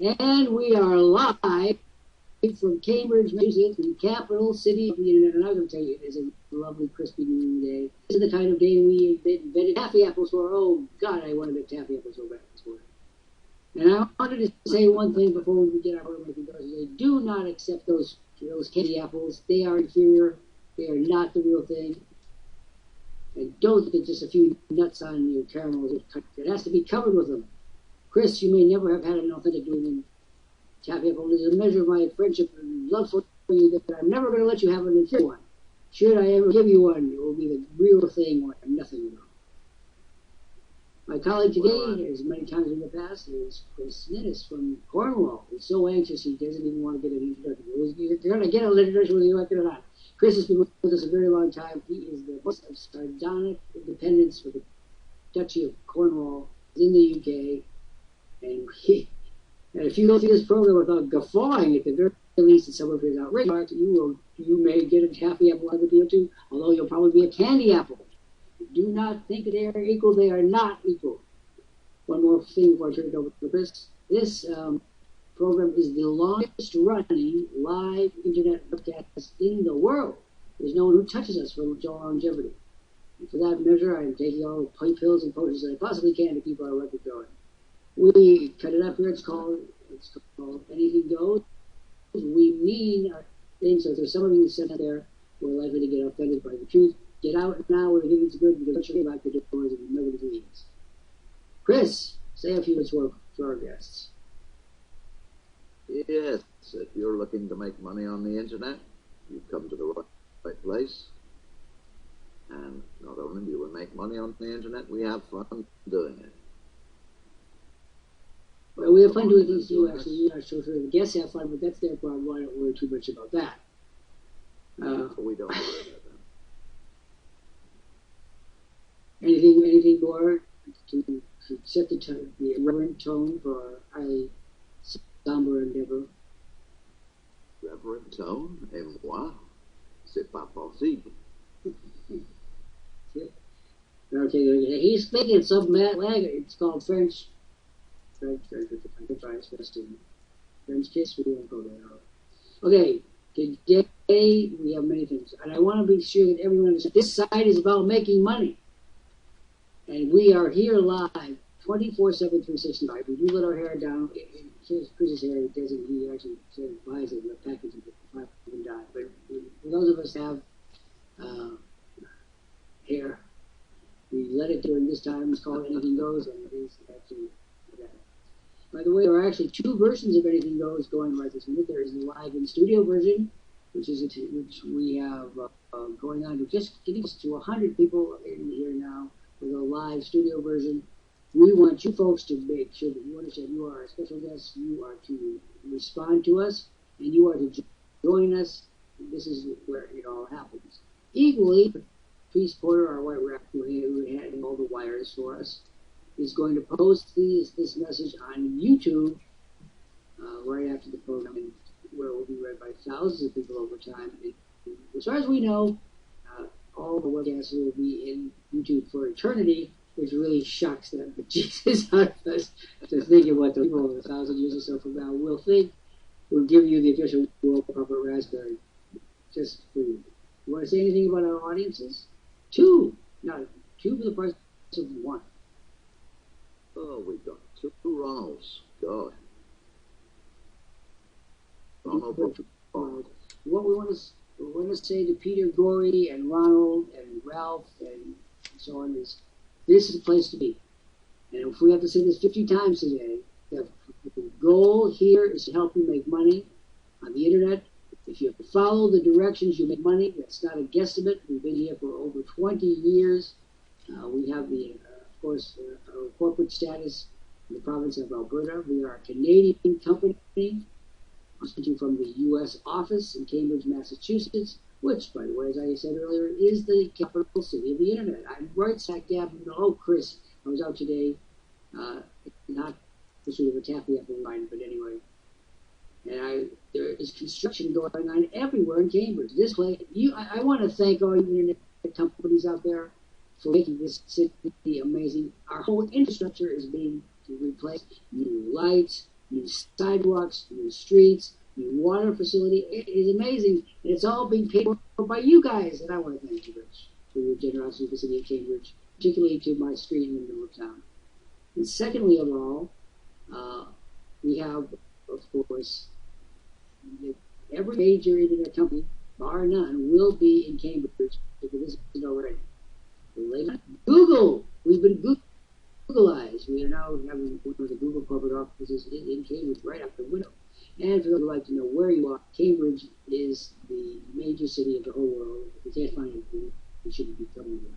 And we are live from Cambridge, Massachusetts, the capital city of the internet. And I'm going to tell you, it is a lovely, crispy new day. This is the kind of day we invented taffy apples for. Oh, God, I want to make taffy apples so bad this morning. And I wanted to say one thing before we begin our program. Do not accept those candy apples. They are inferior. They are not the real thing. And don't get just a few nuts on your caramels. It has to be covered with them. Chris, you may never have had an authentic New England taffy apple. It is a measure of my friendship and love for you that I'm never going to let you have an inferior one. Should I ever give you one, it will be the real thing or nothing at all. My colleague today, as many times in the past, is Chris Nittis from Cornwall. He's so anxious he doesn't even want to get an introduction. You're going to get an introduction whether you like it or not. Chris has been with us a very long time. He is the host of Sardonic Independence for the Duchy of Cornwall in the UK. And if you go through this program without guffawing at the very least at some of his outrageous remarks, you may get a taffy apple out of the deal too, although you'll probably be a candy apple. Do not think they are equal. They are not equal. One more thing before I turn it over to Chris. This program is the longest running live internet broadcast in the world. There's no one who touches us for longevity. And for that measure, I am taking all the pill pills and potions that I possibly can to keep our record going. We cut it up here. It's called Anything Goes. We mean our things. So if there's some of you sent out there who are likely to get offended by the truth, get out now where you think it's good, because don't you back the doors and nobody leaves. Chris, say a few words to our guests. Yes, if you're looking to make money on the internet, you've come to the right place. And not only do we make money on the internet, we have fun doing it. Well, we have fun doing things too, actually. You're not so sure the guests have fun, but that's their problem. I don't worry too much about that. We don't worry about that. Anything more to set the reverent tone for our highly somber endeavor? Reverent tone? Et moi? C'est pas possible. Okay, he's speaking some language. It's called French. French kiss, we won't go there. Okay, today we have many things. And I want to be sure that everyone understands this site is about making money. And we are here live 24/7, 365. We do let our hair down. Chris's hair, it doesn't, he actually buys it in the package and die. But for those of us that have hair, we let it during this time. It's called Anything Goes, and it is actually that. By the way, there are actually two versions of Anything Goes going right this minute. There is the live in studio version, which we have going on to just getting us to 100 people in here now with a live studio version. We want you folks to make sure that you understand you are our special guests. You are to respond to us, and you are to join us. This is where it all happens. Equally, Peace Porter, our white rep, who had all the wires for us, is going to post this message on YouTube right after the program, where it will be read by thousands of people over time. And as far as we know, all the webcasts will be in YouTube for eternity, which really shocks them. But Jesus out of us to think of what the people 1,000 years or so from now will think. We'll give you the official Worldprofit Raspberry just for you. You want to say anything about our audiences? Two for the price of one. Oh, we've got two Ronalds. God. Ronald. What we want to say to Peter Gorey and Ronald and Ralph and so on is, this is the place to be. And if we have to say this 50 times today, the goal here is to help you make money on the internet. If you follow the directions, you make money. That's not a guesstimate. We've been here for over 20 years. We have of course, our corporate status in the province of Alberta. We are a Canadian company, speaking from the U.S. office in Cambridge, Massachusetts, which, by the way, as I said earlier, is the capital city of the internet. I'm right smack dab in the middle. Oh, Chris, I was out today, not the sort of a taffy apple line, but anyway. And there is construction going on everywhere in Cambridge. This place, I want to thank all you internet companies out there for making this city amazing. Our whole infrastructure is being replaced. New lights, new sidewalks, new streets, new water facility. It is amazing, and it's all being paid for by you guys. And I want to thank you, Rich, for your generosity to the city of Cambridge, particularly to my street in the middle of town. And secondly of all, we have, of course, every major internet company, bar none, will be in Cambridge if it isn't already. Google! We've been Googleized. We are now having one of the Google corporate offices in Cambridge right out the window. And for those who would like to know where you are, Cambridge is the major city of the whole world. If you can't find anything, you shouldn't be coming here.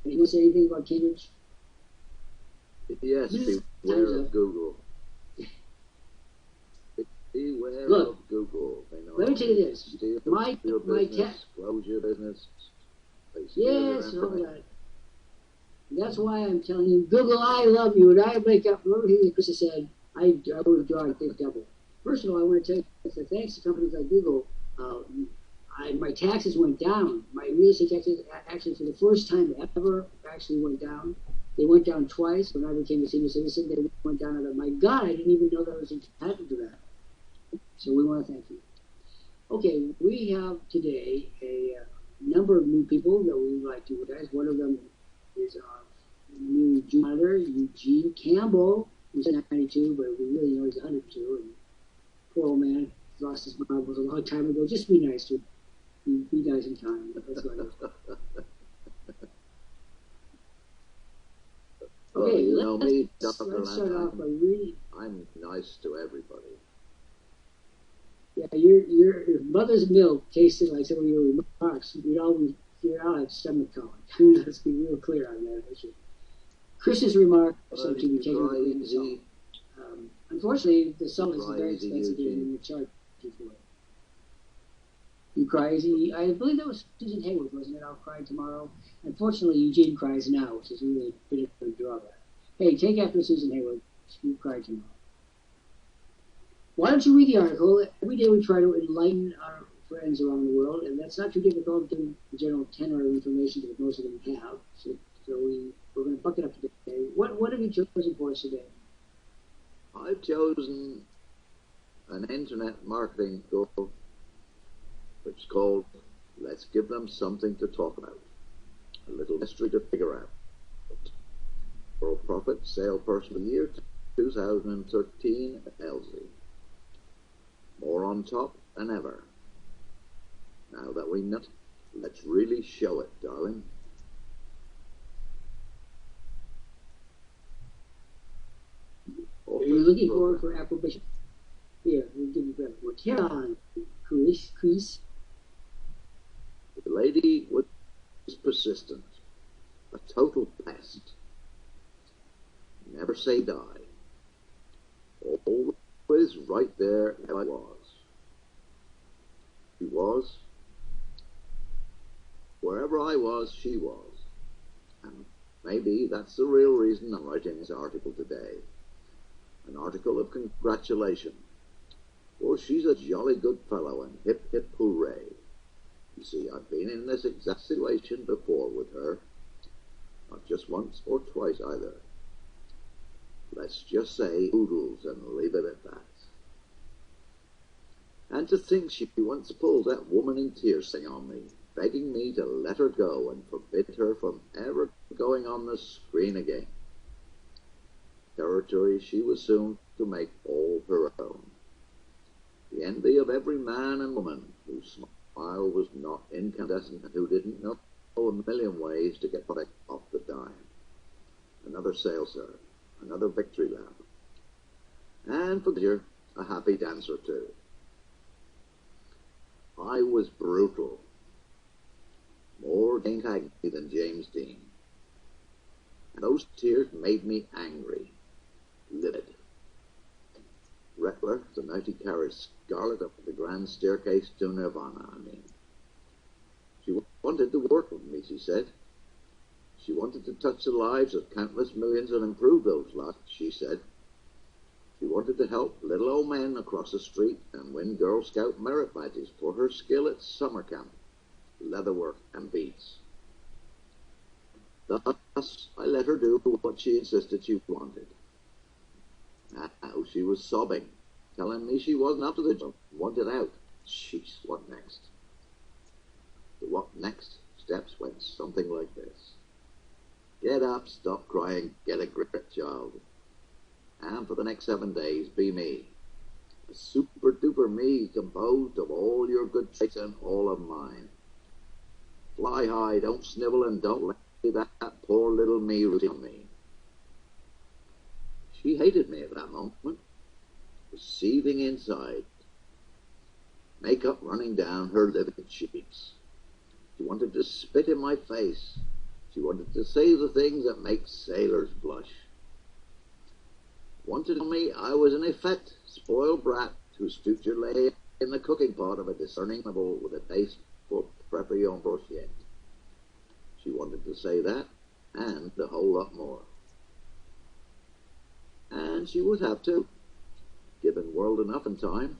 And you want to say anything about Cambridge? Yes, beware of Google. Beware of Google. Let me tell you this. My close your business. Yes, all that. That's why I'm telling you, Google, I love you, and I make up everything that Chris has said. I would draw and think double. First of all, I want to tell you that thanks to companies like Google, my taxes went down. My real estate taxes, actually, for the first time ever, actually went down. They went down twice. When I became a senior citizen, they went down. I thought, my God, I didn't even know that I was entitled to that. So we want to thank you. Okay, we have today a number of new people that we would like to recognize. One of them is our new junior, Eugene Campbell, who's 92, but we really know he's 102. And poor old man lost his marbles a long time ago. Just be nice to him. Be nice in time. That's what I do. Okay, you know me, Dr. Let's start Lant, off by reading. I'm nice to everybody. Yeah, your mother's milk tasted like some of your remarks. You'd all have stomach colic. Let's be real clear on that issue. Chris's remarks are to be taken with a grain of salt. Unfortunately, the salt is very expensive in the charge for it. You cry easy. I believe that was Susan Hayward, wasn't it? I'll cry tomorrow. Unfortunately, Eugene cries now, which is really a bit of a drawback. Hey, take after Susan Hayward. You cry tomorrow. Why don't you read the article? Every day we try to enlighten our friends around the world, and that's not too difficult given the general tenor of information that most of them have. So we're going to buck it up today. What have you chosen for us today? I've chosen an internet marketing goal, which is called Let's Give Them Something to Talk About. A little mystery to figure out. Worldprofit Salesperson of the Year 2013 at Elze. More on top than ever. Now that we know it, let's really show it, darling. Are you looking forward for approbation? Here, we'll give you credit. Well, Caroline, Chris. The lady was persistent, a total pest. Never say die. Always right there as I was. She was. Wherever I was, she was. And maybe that's the real reason I'm writing this article today. An article of congratulation. For she's a jolly good fellow, and hip hip hooray. You see, I've been in this exact situation before with her. Not just once or twice either. Let's just say oodles and leave it at that. And to think she once pulled that woman in tears thing on me, begging me to let her go and forbid her from ever going on the screen again. Territory she was soon to make all her own. The envy of every man and woman whose smile was not incandescent and who didn't know a million ways to get product off the dime. Another sales serve, another victory lap, and for pleasure, a happy dance or two. I was brutal, more Dane Cagney than James Dean. And those tears made me angry, livid. Reckler, the night he carried Scarlet up the grand staircase to Nirvana, I mean. She wanted to work with me, she said. She wanted to touch the lives of countless millions and improve those lives, she said. She wanted to help little old men across the street and win Girl Scout merit badges for her skill at summer camp, leatherwork and beads. Thus, I let her do what she insisted she wanted. Now she was sobbing, telling me she wasn't up to the job, wanted out. Jeez, what next? The what next steps went something like this. Get up, stop crying, get a grip, child. And for the next 7 days, be me. A super duper me composed of all your good traits and all of mine. Fly high, don't snivel, and don't let that poor little me root on me. She hated me at that moment, was seething inside, makeup running down her livid cheeks. She wanted to spit in my face. She wanted to say the things that make sailors blush. Wanted to tell me I was in effect spoiled brat whose future lay in the cooking pot of a discerning noble with a taste for Preparion Brochette. She wanted to say that, and a whole lot more. And she would have to, given world enough and time.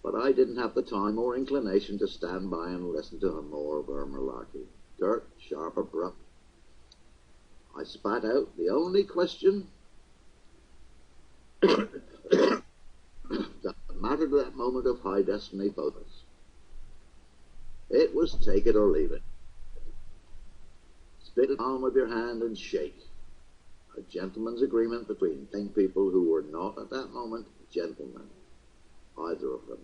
But I didn't have the time or inclination to stand by and listen to more of her malarkey. Curt, sharp, abrupt. I spat out the only question that mattered at that moment of high destiny both of us. It was take it or leave it. Spit it on with your hand and shake. A gentleman's agreement between young people who were not at that moment gentlemen, either of them,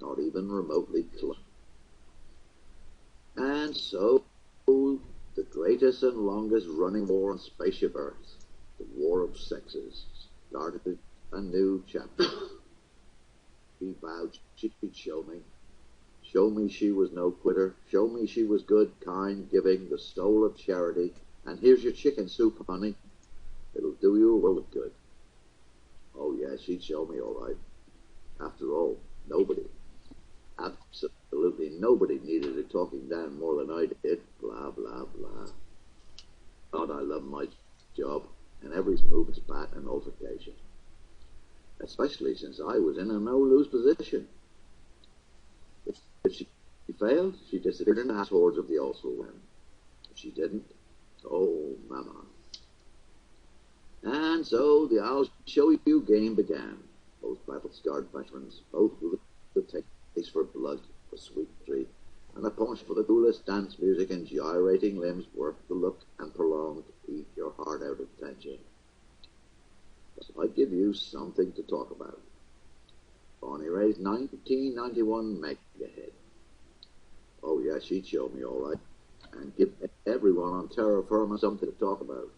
not even remotely close. And so the greatest and longest running war on spaceship Earth, the war of sexes, started a new chapter. She vowed she'd show me she was no quitter, show me she was good, kind, giving, the soul of charity, and here's your chicken soup, honey. It'll do you a world of good. Oh yeah, she'd show me all right. After all, nobody, absolutely nobody needed her talking down more than I did. Blah, blah, blah. God, I love my job, and every move is bat and altercation. Especially since I was in a no-lose position. If she failed, she disappeared in the hat hordes of the also win. If she didn't, oh, mama. And so the I'll show you game began. Both battle-scarred veterans, both with the taste for blood, for sweet treat, and a punch for the coolest dance music and gyrating limbs worth the look and prolonged eat your heart out attention. So I give you something to talk about. Bonnie Ray's 1991 mega hit. Oh yeah, she'd show me all right, and give everyone on terra firma something to talk about.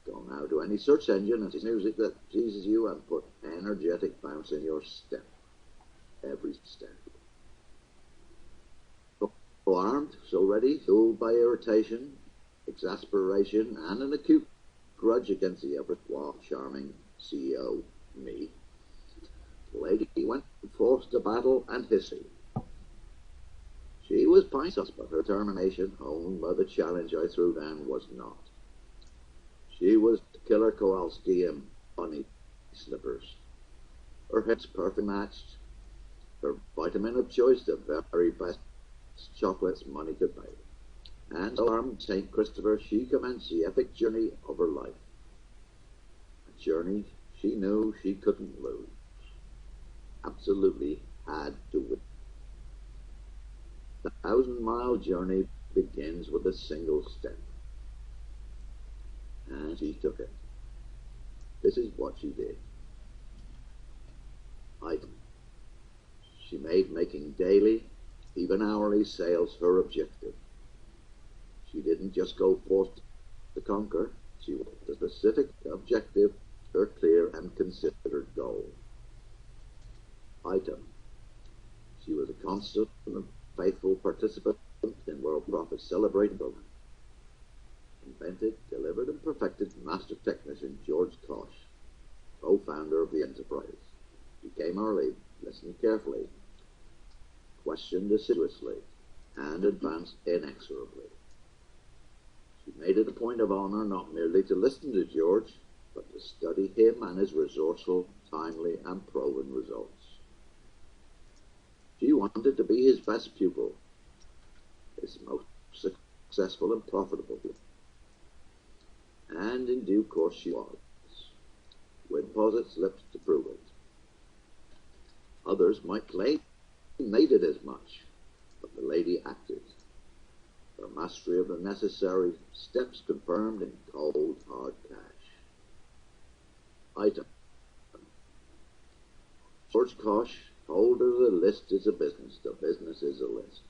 Go now to any search engine and see music that pleases you and put energetic bounce in your step. Every step. So armed, so ready, fueled by irritation, exasperation, and an acute grudge against the ever charming CEO, me. The lady went forth to battle and hissing. She was pineless, but her determination, honed by the challenge I threw down, was not. She was Killer Kowalski in bunny slippers. Her hips perfect matched. Her vitamin of choice, the very best chocolates money could buy. And so armed St. Christopher, she commenced the epic journey of her life. A journey she knew she couldn't lose. Absolutely had to win. The 1,000-mile journey begins with a single step. And she took it. This is what she did. She made making daily, even hourly sales her objective. She didn't just go forth to conquer. She wanted a specific objective, her clear and considered goal. Item. She was a constant and faithful participant in Worldprofit celebrated book. Invented, delivered, and perfected master technician George Koch, co-founder of the enterprise. He came early, listened carefully, questioned assiduously, and advanced inexorably. She made it a point of honor not merely to listen to George, but to study him and his resourceful, timely, and proven results. She wanted to be his best pupil, his most successful and profitable pupil. And in due course she was, with deposit slips to prove it. Others might claim they did as much, but the lady acted. Her mastery of the necessary steps confirmed in cold, hard cash. Item. George Kosh told her the list is a business, the business is a list.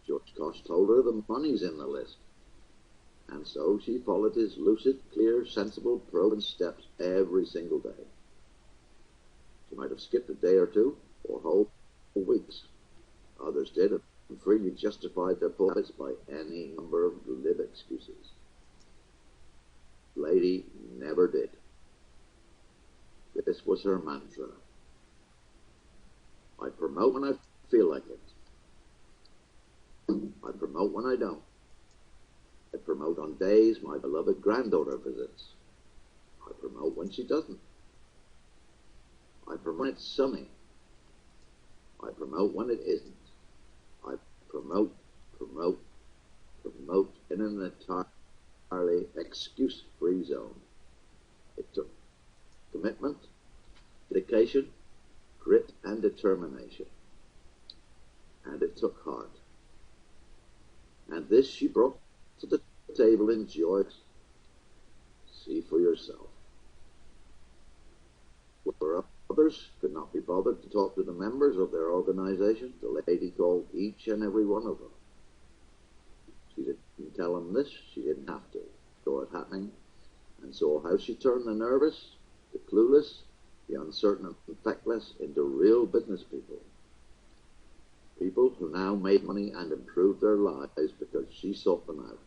George Kosh told her the money's in the list. And so she followed his lucid, clear, sensible, proven steps every single day. She might have skipped a day or two, or whole weeks. Others did, and freely justified their poor habits by any number of glib excuses. Lady never did. This was her mantra. I promote when I feel like it. I promote when I don't. I promote on days my beloved granddaughter visits. I promote when she doesn't. I promote when it's sunny. I promote when it isn't. I promote in an entirely excuse-free zone. It took commitment, dedication, grit, and determination. And it took heart. And this she brought to the table in joy. See for yourself. Where others could not be bothered to talk to the members of their organization, the lady called each and every one of them. She didn't tell them this, she didn't have to. Saw it happening, and saw how she turned the nervous, the clueless, the uncertain and feckless into real business people. People who now made money and improved their lives because she sought them out,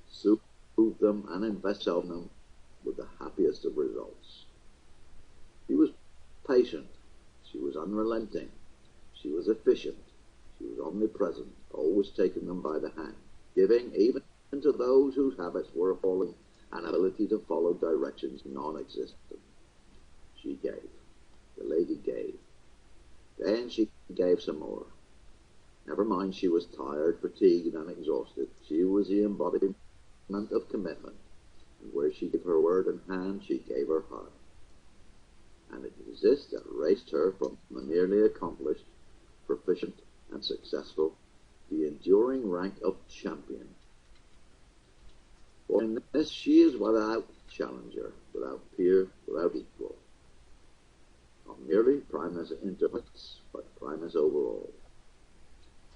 soothed them and invested in them with the happiest of results. She was patient, she was unrelenting, she was efficient, she was omnipresent, always taking them by the hand, giving even to those whose habits were appalling an ability to follow directions non-existent. She gave. The lady gave. Then she gave some more. Never mind she was tired, fatigued, and exhausted. She was the embodiment of commitment. And where she gave her word and hand, she gave her heart. And it was this that raised her from the merely accomplished, proficient, and successful, the enduring rank of champion. For in this she is without challenger, without peer, without equal. Not merely primus inter pares, but primus over all.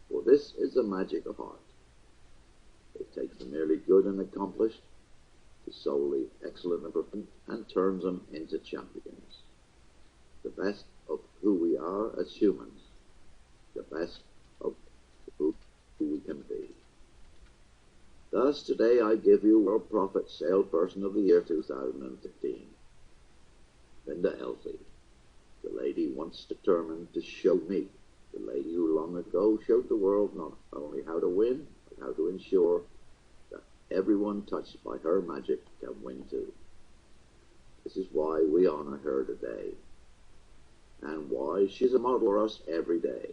For this is the magic of art. It takes the merely good and accomplished, the solely excellent and proficient, and turns them into champions. The best of who we are as humans, the best of who we can be. Thus, today I give you Worldprofit Salesperson of the Year 2015, Linda Elze, the lady once determined to show me, the lady who long ago showed the world not only how to win, but how to ensure that everyone touched by her magic can win too. This is why we honor her today, and why she's a model for us every day.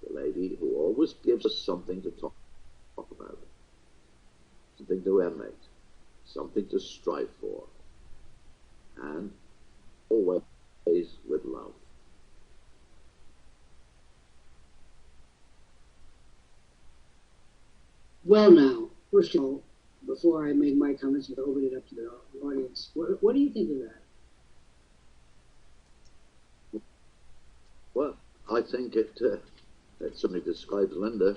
The lady who always gives us something to talk about, something to emulate, something to strive for, and always with love. Well, now, first of all, before I make my comments and open it up to the audience, what do you think of that? Well, I think it certainly describes Linda,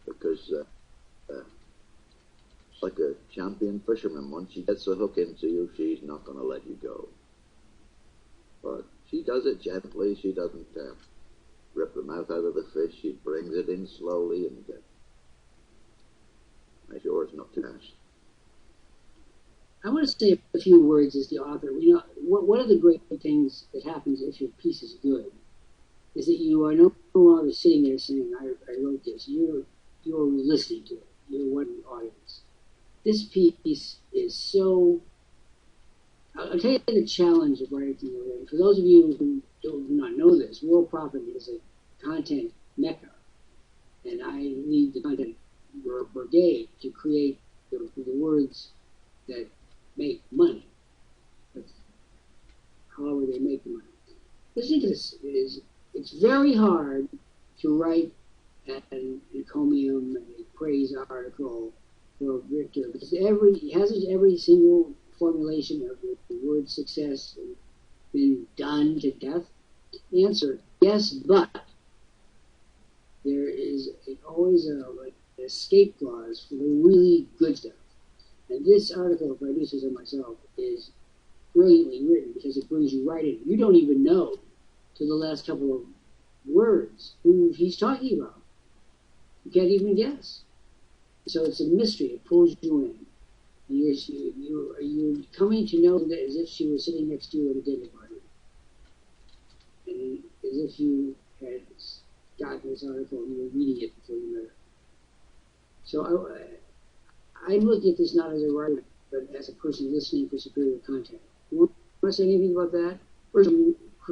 because it's like a champion fisherman. Once she gets a hook into you, she's not going to let you go. But she does it gently. She doesn't rip the mouth out of the fish. She brings it in slowly and make sure it's not too harsh. I want to say a few words as the author. You know, one of the great things that happens if your piece is good is that you are no longer sitting there saying, I wrote this. You're listening to it. You're one of the audience. This piece is so... I'll tell you the challenge of writing to you. For those of you who do not know this, Worldprofit is a content mecca. And I lead the content brigade to create the words that make money. That's however they make the money. Listen to this. It's very hard to write an encomium and a praise article for Victor because hasn't every single formulation of the word success been done to death? Answer: yes, but there is always an escape clause for the really good stuff. And this article, if I do say so myself, is brilliantly written because it brings you right in. You don't even know to the last couple of words who he's talking about. You can't even guess. So it's a mystery. It pulls you in. And you're coming to know that as if she was sitting next to you at a dinner party. And as if you had gotten this article and you were reading it before you met her. So I'm looking at this not as a writer, but as a person listening for superior content. You want to say anything about that? First,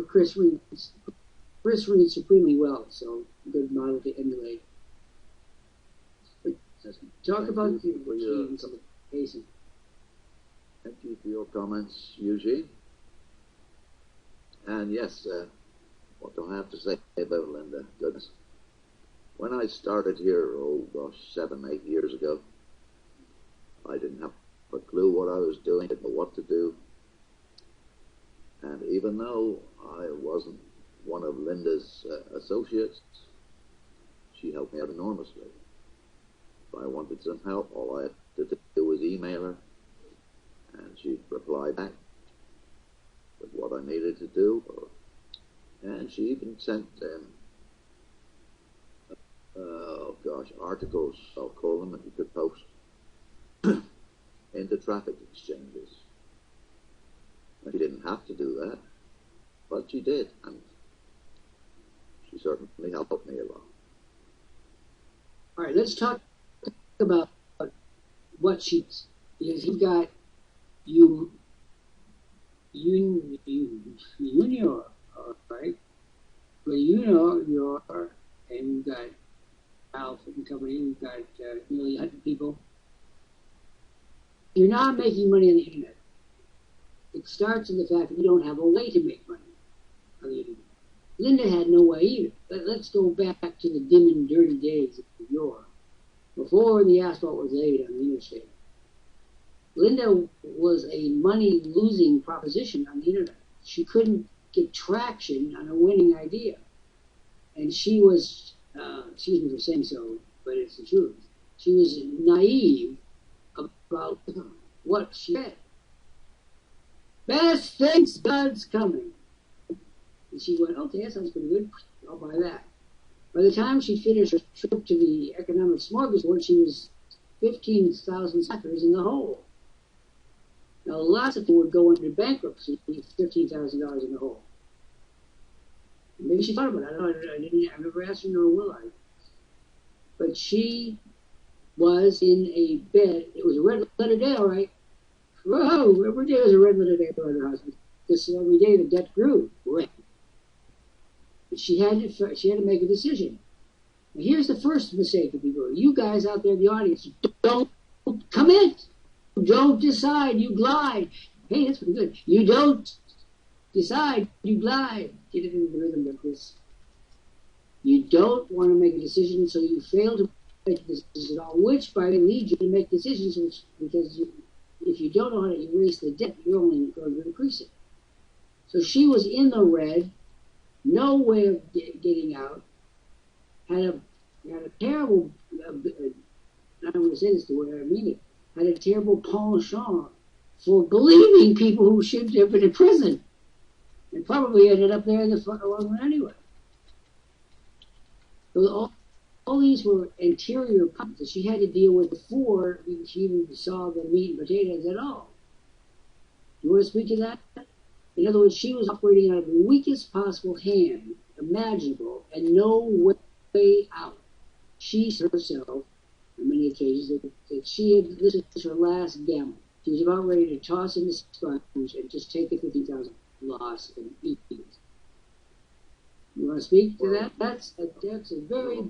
Chris reads supremely well, so a good model to emulate. But talk about the pacing. Thank you for your comments, Eugene. And yes, what do I have to say about Linda? Goodness. When I started here, 7, 8 years ago, I didn't have a clue what I was doing, didn't know what to do. And even though I wasn't one of Linda's associates, she helped me out enormously. If I wanted some help, all I had to do was email her, and she'd reply back with what I needed to do. And she even sent articles, I'll call them, that you could post into traffic exchanges. She didn't have to do that, but she did, and she certainly helped me a lot. All right, let's talk about what she's, because you've got Junior, all right? But you're, and you've got Alf and company, you've got nearly 100 people. You're not making money on the internet. It starts in the fact that you don't have a way to make money on the internet. Linda had no way either. Let's go back to the dim and dirty days of yore, before the asphalt was laid on the interstate. Linda was a money-losing proposition on the internet. She couldn't get traction on a winning idea. And she was, excuse me for saying so, but it's the truth. She was naive about what she read. Best thanks God's coming. And she went, okay, that sounds pretty good. I'll buy that. By the time she finished her trip to the economic smorgasbord, she was 15,000 suckers in the hole. Now, lots of people would go into bankruptcy with $15,000 in the hole. Maybe she thought about it. I don't know. I never asked her, nor will I. But she was in a bed. It was a red letter day, all right. Whoa! Every day was a red letter day for her husband. Because every day the debt grew. Right. But she had to make a decision. Now, here's the first mistake that people do. You guys out there in the audience, don't commit. Don't decide, you glide. Hey, that's pretty good. You don't decide, you glide. Get it in the rhythm of this. You don't want to make a decision, so you fail to make decisions at all, which by the way leads you to make decisions, because if you don't know how to erase the debt, you're only going to increase it. So she was in the red, no way of getting out, had a terrible, I don't want to say this the way I mean it, had a terrible penchant for believing people who should have been in prison, and probably ended up there in the long run anyway. So all these were interior problems that she had to deal with before she even saw the meat and potatoes at all. Do you want to speak to that? In other words, she was operating out of the weakest possible hand imaginable and no way out. She herself, on many occasions, that she had, this was her last gamble. She was about ready to toss in the sponge and just take the 50,000 loss and eat it. You want to speak to that? That's a very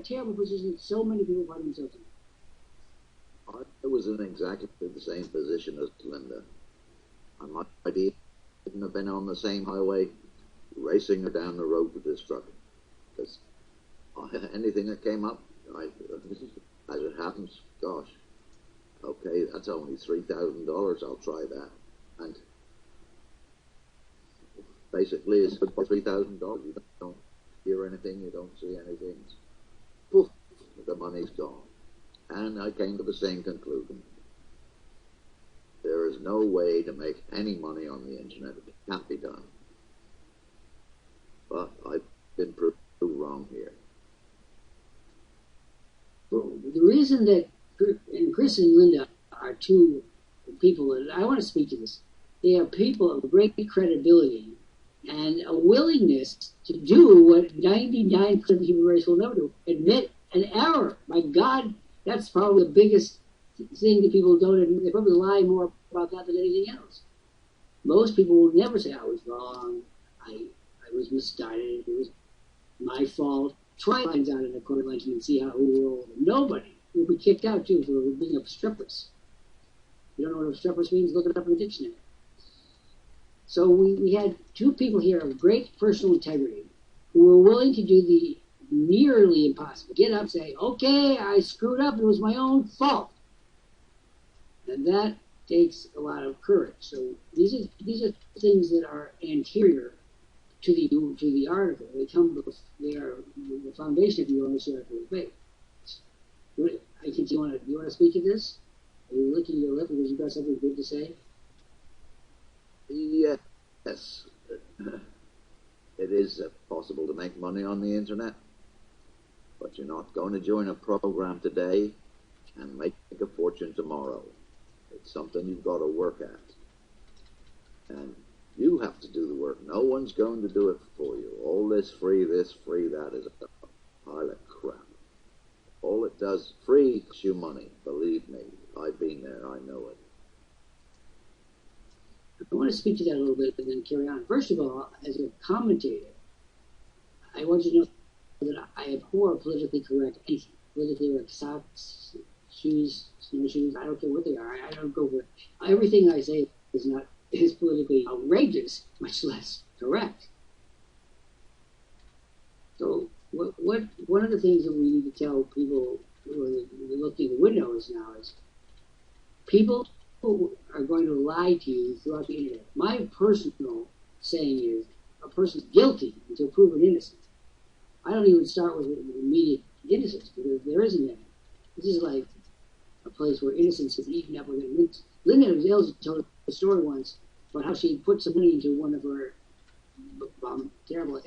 terrible position that so many people find themselves in. I was in exactly the same position as Linda. I might even have been on the same highway, racing her down the road with this truck. Because anything that came up, as it happens, gosh, okay, that's only $3,000. I'll try that. And basically, it's for $3,000. You don't hear anything, you don't see anything. Poof, the money's gone. And I came to the same conclusion. There is no way to make any money on the internet. It can't be done. But I've been proved wrong here. Well, the reason that Chris and Linda are two people, and I want to speak to this, they are people of great credibility and a willingness to do what 99% of the human race will never do, admit an error. My God, that's probably the biggest thing that people don't admit. They probably lie more about that than anything else. Most people will never say, I was wrong, I was misguided, it was my fault. Try lines out in a court like you and see how it will roll. Nobody will be kicked out, too, for being obstreperous. You don't know what obstreperous means? Look it up in the dictionary. So we had two people here of great personal integrity who were willing to do the nearly impossible. Get up, say, okay, I screwed up, it was my own fault. And that takes a lot of courage. So these are things that are anterior to the article. They are the foundation of your own article is based. I think you want to speak to this? Are you licking your lip because you've got something good to say? Yes. It is possible to make money on the internet, but you're not going to join a program today and make a fortune tomorrow. It's something you've got to work at. And you have to do the work. No one's going to do it for you. All this, free, that is a pile of crap. All it does, free, costs you money. Believe me, I've been there, I know it. I want to speak to that a little bit and then carry on. First of all, as a commentator, I want you to know that I abhor politically correct anything. Politically correct socks, shoes, snowshoes, I don't care what they are. I don't go for it. Everything I say is politically outrageous, much less correct. So one of the things that we need to tell people who are looking at the windows now is people are going to lie to you throughout the internet. My personal saying is a person's guilty until proven innocent. I don't even start with immediate innocence because there isn't any. This is like a place where innocence is eaten up with it. Linda Elze told a story once about how she put some money into one of her terrible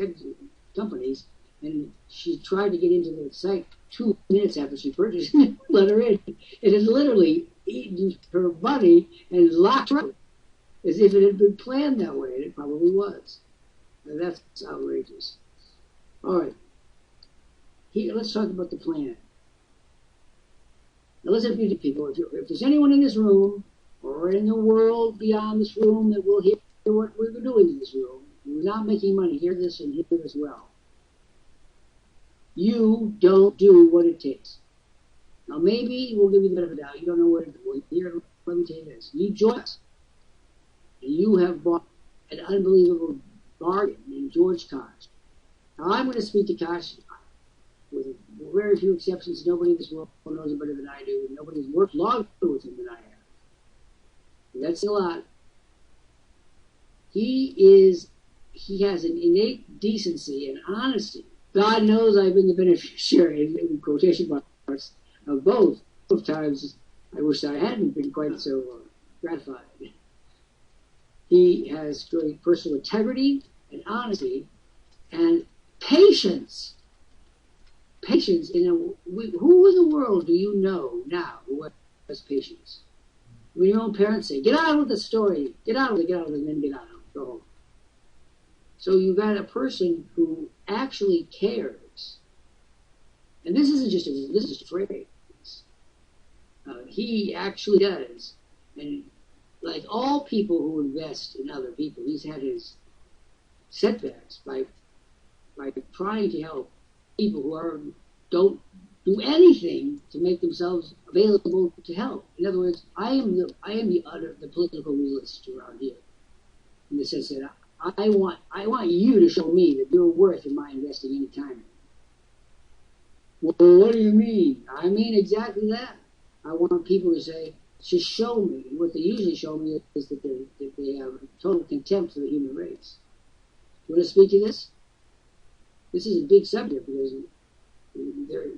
companies, and she tried to get into the site 2 minutes after she purchased it, let her in. It had literally eaten her money and locked her out, as if it had been planned that way, and it probably was. And that's outrageous. All right. Here, let's talk about the plan. Now listen to people. If there's anyone in this room or in the world beyond this room that will hear what we're doing in this room, we're not making money, hear this and hear this well. You don't do what it takes. Now maybe we'll give you the benefit of the doubt. You don't know what to do. Well, here, let me tell you this. You join us, and you have bought an unbelievable bargain in George Koch. Now I'm going to speak to Koch with very few exceptions. Nobody in this world knows him better than I do, and nobody's worked longer with him than I have. And that's a lot. He has an innate decency and honesty. God knows I've been the beneficiary, in quotation marks, of both. Both times I wish I hadn't been quite so gratified. He has great personal integrity and honesty and patience. Patience who in the world do you know now who has patience? When your own parents say, get on with the story, get on with it, and then get on, go home. So you've got a person who actually cares. And this isn't just a phrase. He actually does. And like all people who invest in other people, he's had his setbacks by trying to help people who don't do anything to make themselves available to help. In other words, I am the political realist around here, in the sense that I want you to show me that you're worth in my investing any time. Well, what do you mean? I mean exactly that. I want people to say, just show me. And what they usually show me is that they have total contempt for the human race. You want to speak to this? This is a big subject because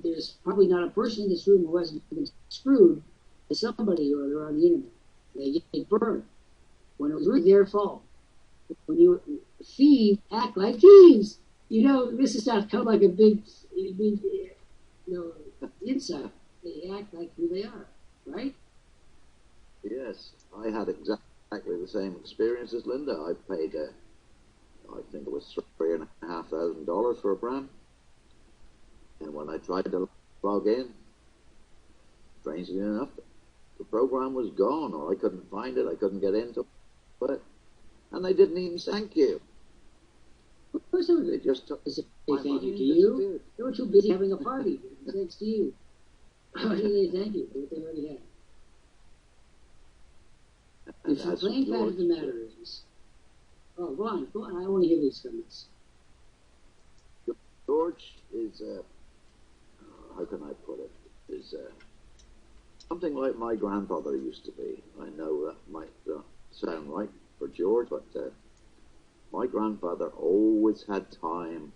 there's probably not a person in this room who hasn't been screwed by somebody or other on the internet. They get burned when it was really their fault. When you act like thieves. You know, this is not come like a big insight. They act like who they are, right? Yes, I had exactly the same experience as Linda. I paid, I think it was $3,500 for a pram. And when I tried to log in, strangely enough, the program was gone, or I couldn't find it, I couldn't get into it. And they didn't even thank you. Of course they just took my thank you to you. They were too busy having a party. Thanks to you. Why did they thank you for what they already had? The plain fact of the matter is... Oh, go on. I want to hear these comments. George is, how can I put it, is something like my grandfather used to be. I know that might sound right for George, but my grandfather always had time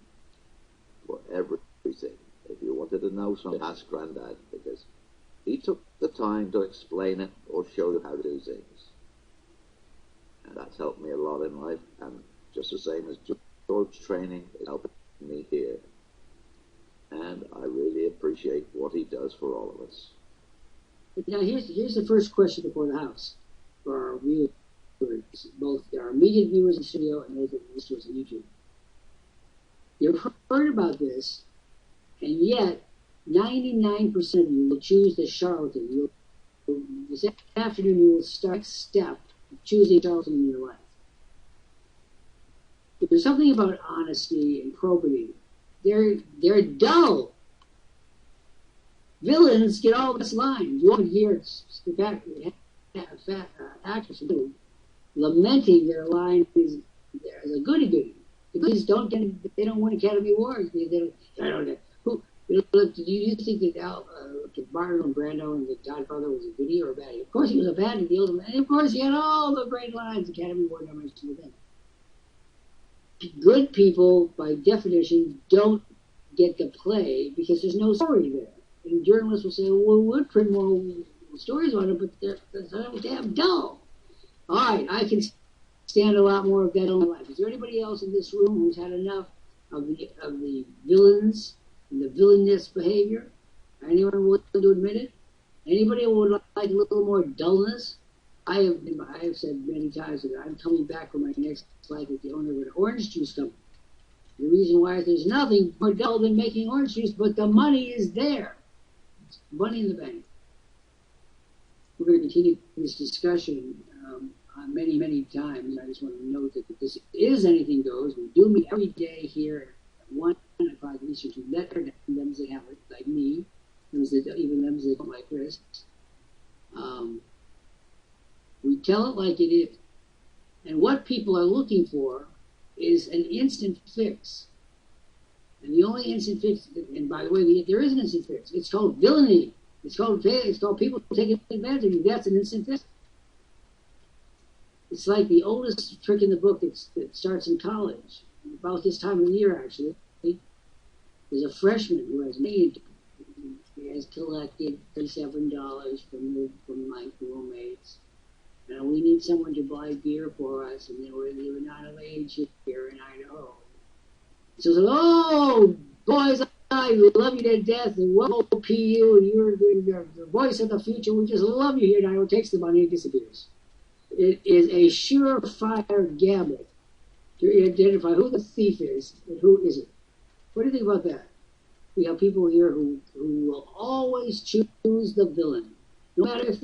for everything. If you wanted to know something, ask Granddad, because he took the time to explain it or show you how to do things. And that's helped me a lot in life, and just the same as George's training is helping me here. And I really appreciate what he does for all of us. Now, here's the first question before the house for our viewers, both our immediate viewers in the studio and those that listen to us on YouTube. You've heard about this, and yet 99% of you will choose the charlatan. This afternoon you will start step of choosing charlatan in your life. There's something about honesty and probity. They're dull. Villains get all this lines. You won't hear actors lamenting their lines as a goody-goody. The goodies don't win Academy Awards. Do you think that Marlon Brando and The Godfather was a goodie or a baddie? Of course he was a baddie, the older man. And of course he had all the great lines, Academy Award nominations with him. Good people, by definition, don't get to play because there's no story there. And journalists will say, well, we'll print more stories on it, but they're so damn dull. All right, I can stand a lot more of that in my life. Is there anybody else in this room who's had enough of the villains and the villainous behavior? Anyone willing to admit it? Anybody who would like a little more dullness? I have said many times that I'm coming back for my next life as the owner of an orange juice company. The reason why is there's nothing more dull than making orange juice, but the money is there. It's money in the bank. We're going to continue this discussion many, many times. I just want to note that this is Anything Goes. We do meet every day here at 1 o'clock Eastern to let them that have it, like me, even them that don't like Chris. We tell it like it is. And what people are looking for is an instant fix. And the only instant fix, and by the way, there is an instant fix. It's called villainy. It's called people taking advantage of you. That's an instant fix. It's like the oldest trick in the book that starts in college. About this time of the year, actually. There's a freshman who has collected $37 from my roommates. And we need someone to buy beer for us, and we're not of age here in Idaho. So, oh, boys, I love you to death, and whoa, PU, and you're the voice of the future. We just love you here in Idaho. Takes the money and disappears. It is a surefire gamble to identify who the thief is and who isn't. What do you think about that? We have people here who will always choose the villain. No matter if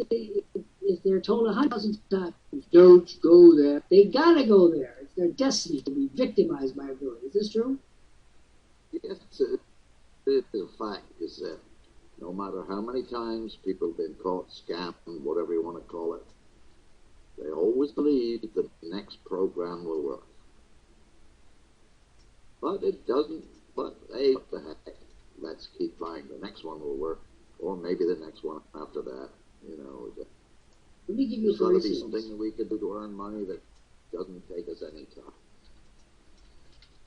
they're told 100,000 times, don't go there. They gotta go there. It's their destiny to be victimized by a villain. Is this true? Yes, it is a fact. Because No matter how many times people have been caught, scammed, whatever you want to call it, they always believe that the next program will work. But it doesn't. But hey, what the heck? Let's keep trying. The next one will work. Or maybe the next one after that. You know, Let me give you there's got to be instance. something that we can do to earn money that doesn't take us any time.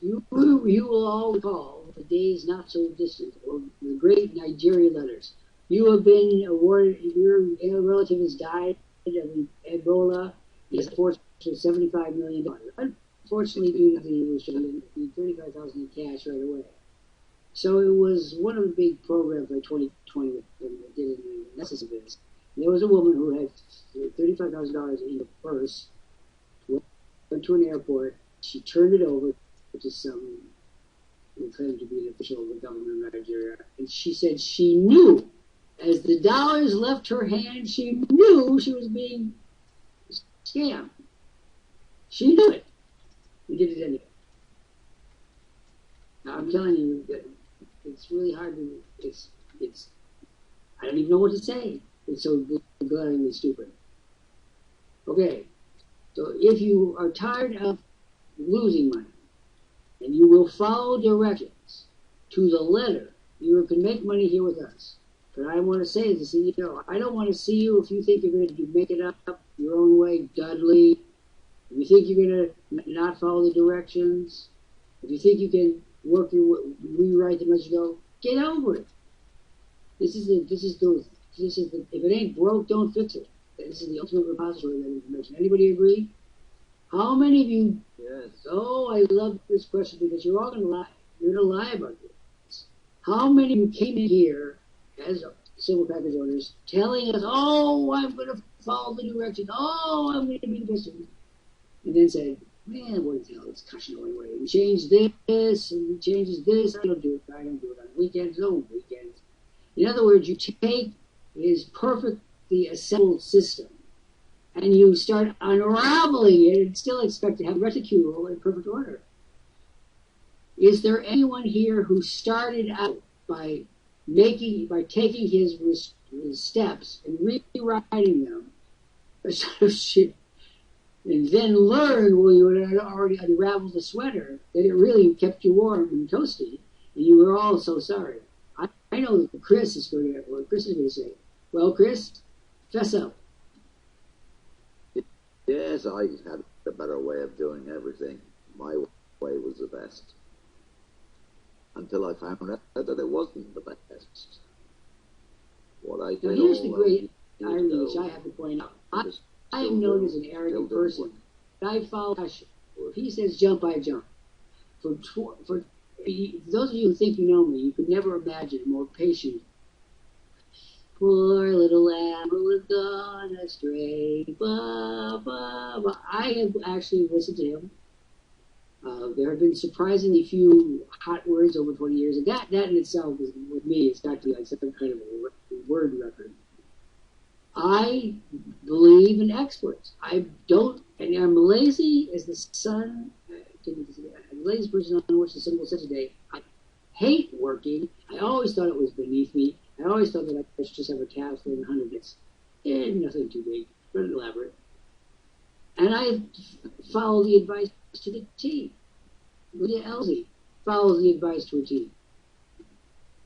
You will all recall the days not so distant of the great Nigeria letters. You have been awarded, your relative has died of Ebola. He has a fortune of $75 million. Unfortunately, due to the restriction, he $35,000 in cash right away. So it was one of the big programs by 2020 that did in the essence of this. There was a woman who had $35,000 in the purse, went to an airport, she turned it over to some who claimed to be an official of the government of Nigeria, and she said she knew, as the dollars left her hand, she knew she was being scammed. She knew it. We did it anyway. Now, I'm telling you that it's really hard to, I don't even know what to say. It's so glaringly stupid. Okay, so if you are tired of losing money, and you will follow directions to the letter, you can make money here with us. But I want to say as the CEO, I don't want to see you if you think you're going to make it up your own way, Dudley. If you think you're going to not follow the directions, if you think you can rewrite them as you go, get over it. If it ain't broke, don't fix it. This is the ultimate repository of that information. Anybody agree? How many of you? Yes. Oh, I love this question because you're all going to lie. You're going to lie about this. How many of you came in here as civil package owners telling us, oh, I'm going to follow the directions. Oh, I'm going to be the best. And then said, man, what the hell, it's caution only way. And change this, and he changes this. I don't do it on weekends. No weekends. In other words, you take his perfectly assembled system and you start unraveling it and still expect to have reticule in perfect order. Is there anyone here who started out by taking his steps and rewriting them, and then learned, well, you had already unraveled the sweater, that it really kept you warm and toasty, and you were all so sorry? I know that Chris is going to say. Well, Chris, fess up. Yes, I had a better way of doing everything. My way was the best. Until I found out that it wasn't the best. What I did Now, here's the great irony which I have to point out. I am known as an arrogant person. I follow passion. If he says jump, I jump. For those of you who think you know me, you could never imagine a more patient. Poor little lamb who was gone astray. Ba, ba, ba. I have actually listened to him. There have been surprisingly few hot words over 20 years, and that in itself, is, with me, it's got to be like some kind of a word record. I believe in experts. I don't, and I'm lazy as the sun. I'm the laziest person on which the sun will set today. I hate working. I always thought it was beneath me. I always thought that I should just have a task for 100 bits. Nothing too big, but elaborate. And I follow the advice to the T. Lydia Elze follows the advice to a T.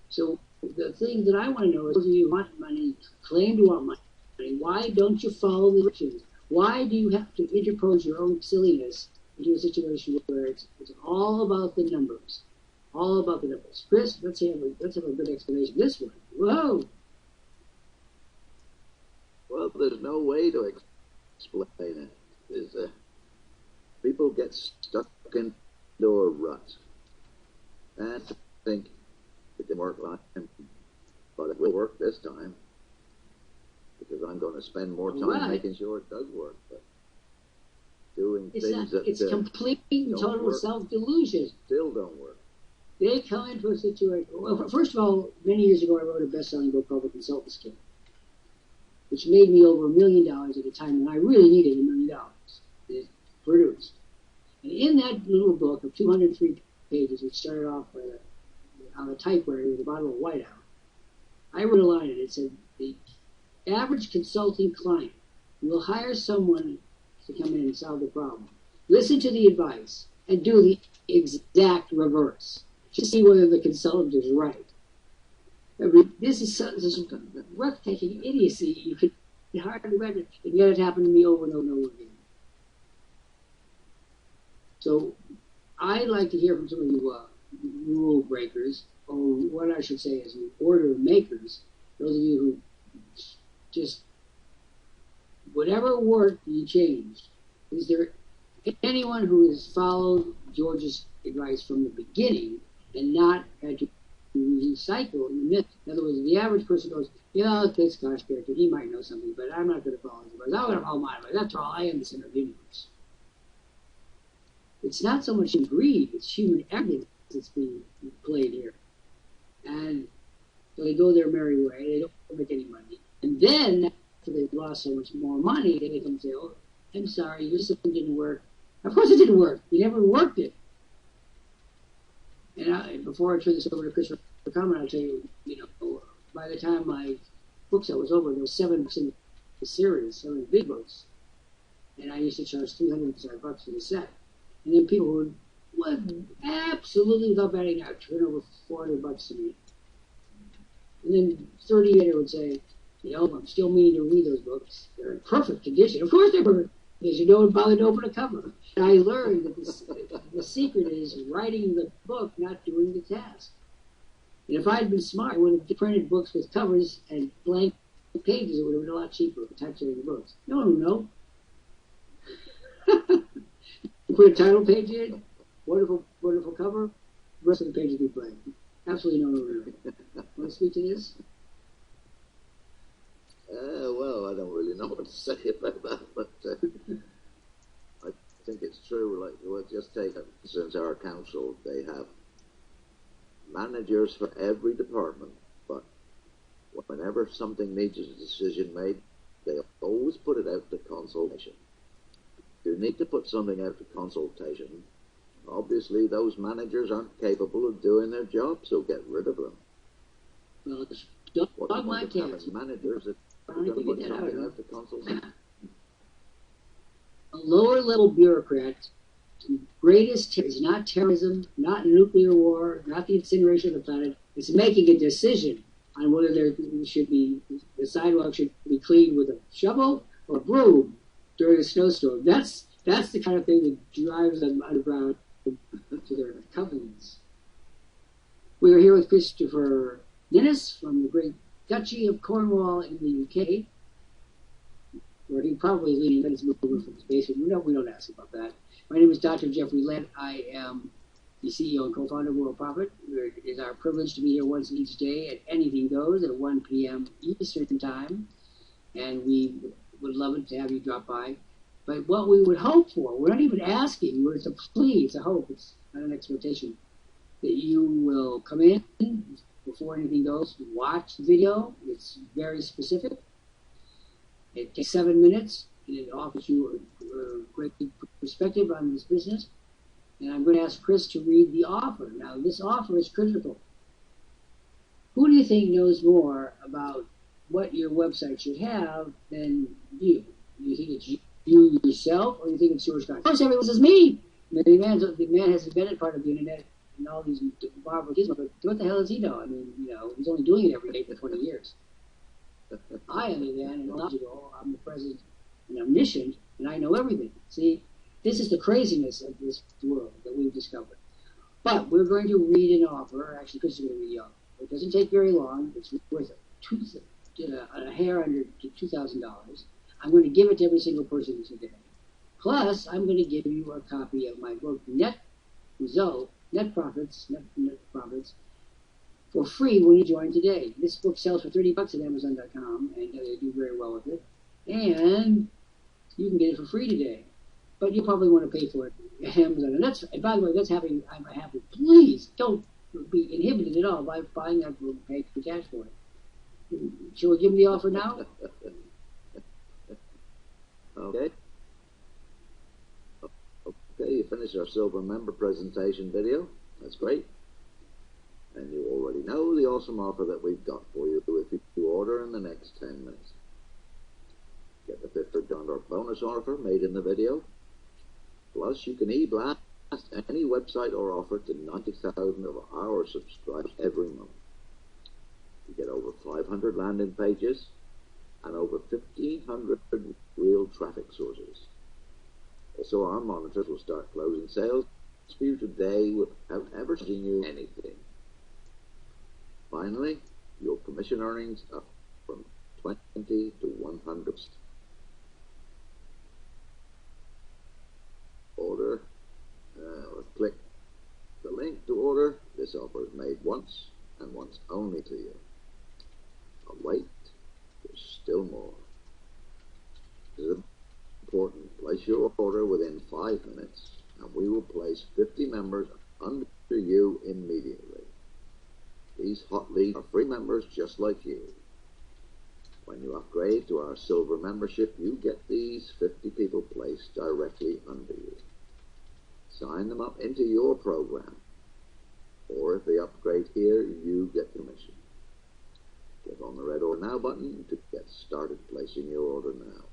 So the thing that I want to know is, those of you who want money, claim to want money, why don't you follow the directions? Why do you have to interpose your own silliness into a situation where it's all about the numbers? All about the numbers. Chris, let's have a good explanation. This one. Whoa! Well, there's no way to explain it. People get stuck into a rut. And I think it didn't work last time, but it will work this time. Because I'm going to spend more time making sure it does work. But doing things that it's complete and total self-delusion. Still don't work. They come into a situation. Well, first of all, many years ago, I wrote a best-selling book called The Consultant Skill, which made me over $1 million at a time when I really needed $1 million to produce. And in that little book of 203 pages, which started off on a typewriter with a bottle of whiteout, I wrote a line and it said, the average consulting client will hire someone to come in and solve the problem, listen to the advice, and do the exact reverse to see whether the consultant is right. I mean, this is breathtaking idiocy. You could hardly imagine, and yet it happened to me over and over and over again. So I'd like to hear from some of you rule breakers, or what I should say is order makers, those of you who just, whatever word you changed, is there anyone who has followed George's advice from the beginning and not had to recycle in the midst? In other words, the average person goes, yeah, this Gosh character, he might know something, but I'm not going to follow his advice. I'm going to follow my advice. That's all. I am the center of the universe. It's not so much greed, it's human arrogance that's being played here. And so they go their merry way, they don't make any money. And then, after they've lost so much more money, they come and say, oh, I'm sorry, your system didn't work. Of course it didn't work. You never worked it. And before I turn this over to Chris for comment, I'll tell you, by the time my book sale was over, there were 7 books in the series, 7 big books. And I used to charge $300 for the set. And then people would absolutely, without batting out, turn over $400 to me. And then 30 later would say, I'm still meaning to read those books. They're in perfect condition. Of course they're perfect condition. You don't bother to open a cover. And I learned that the secret is writing the book, not doing the task. And if I'd been smart, I would have printed books with covers and blank pages. It would have been a lot cheaper for typesetting books. No one would know. You put a title page in, wonderful, wonderful cover, the rest of the page would be blank. Absolutely no one would know. Want to speak to this? Well, I don't really know what to say about that, but I think it's true. Like, we'll just take, since our council, they have managers for every department, but whenever something needs a decision made, they always put it out to consultation. You need to put something out to consultation. Obviously, those managers aren't capable of doing their job, so get rid of them. Well, What dog my cats. Managers that are going to put something out to consultation. A lower level bureaucrat, greatest is not terrorism, not nuclear war, not the incineration of the planet. It's making a decision on whether there should be, the sidewalk should be cleaned with a shovel or a broom during a snowstorm. That's the kind of thing that drives them underground to their covenants. We are here with Christopher Ninnis from the Great Duchy of Cornwall in the UK, where he probably is leading his movement from his basement. No, we don't ask about that. My name is Dr. Jeffrey Lant. I am the CEO and co-founder of Worldprofit. It is our privilege to be here once each day at Anything Goes at 1 p.m. Eastern Time, and we would love it to have you drop by. But what we would hope for, we're not even asking, it's a plea, it's a hope, it's not an expectation, that you will come in before anything goes, watch the video. It's very specific. It takes 7 minutes, and it offers you a great perspective on this business. And I'm going to ask Chris to read the offer. Now, this offer is critical. Who do you think knows more about what your website should have than you? Do you think it's you yourself, or do you think it's George Scott? Of course, everyone says me. The man has invented part of the internet and all these marvelous gizmos, but what the hell does he know? I mean, he's only doing it every day for 20 years. I, on the other hand, I'm the president and omniscient, and I know everything. See, this is the craziness of this world that we've discovered. But we're going to read an offer. Actually, Chris is going to read the offer. It doesn't take very long. It's worth a hair under $2,000. I'm going to give it to every single person today. Plus, I'm going to give you a copy of my book, Net Profits, for free when you join today. This book sells for $30 at Amazon.com, and they do very well with it. And you can get it for free today. But you probably want to pay for it at Amazon. And by the way, that's happening. I'm happy. Please don't be inhibited at all by buying that book and paying for cash for it. Shall we give them the offer now? Okay. Okay, you finished our silver member presentation video. That's great. And you already know the awesome offer that we've got for you. If order in the next 10 minutes. Get the $50 bonus offer made in the video. Plus, you can e-blast any website or offer to 90,000 of our subscribers every month. You get over 500 landing pages and over 1,500 real traffic sources. Also, our monitors will start closing sales for you today without ever charging you anything. Finally, your commission earnings up from 20 to 100%. Order, or click the link to order. This offer is made once and once only to you. But wait, there's still more. This is important. Place your order within 5 minutes and we will place 50 members under you immediately. These hot leads are free members just like you. When you upgrade to our silver membership, you get these 50 people placed directly under you. Sign them up into your program. Or if they upgrade here, you get commission. Click on the red Order Now button to get started placing your order now.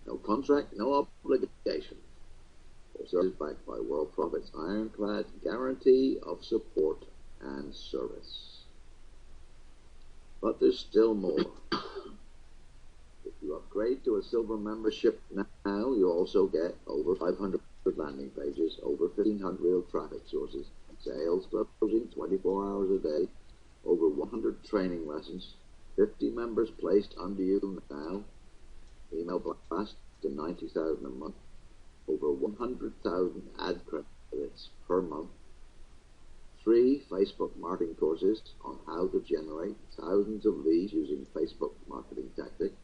No contract, no obligation. All service backed by Worldprofit's ironclad guarantee of support and service. But there's still more. If you upgrade to a silver membership now, you also get over 500 landing pages, over 1,500 real traffic sources, sales closing 24 hours a day, over 100 training lessons, 50 members placed under you now, email blast to 90,000 a month, over 100,000 ad credits per month, 3 Facebook marketing courses on how to generate thousands of leads using Facebook marketing tactics.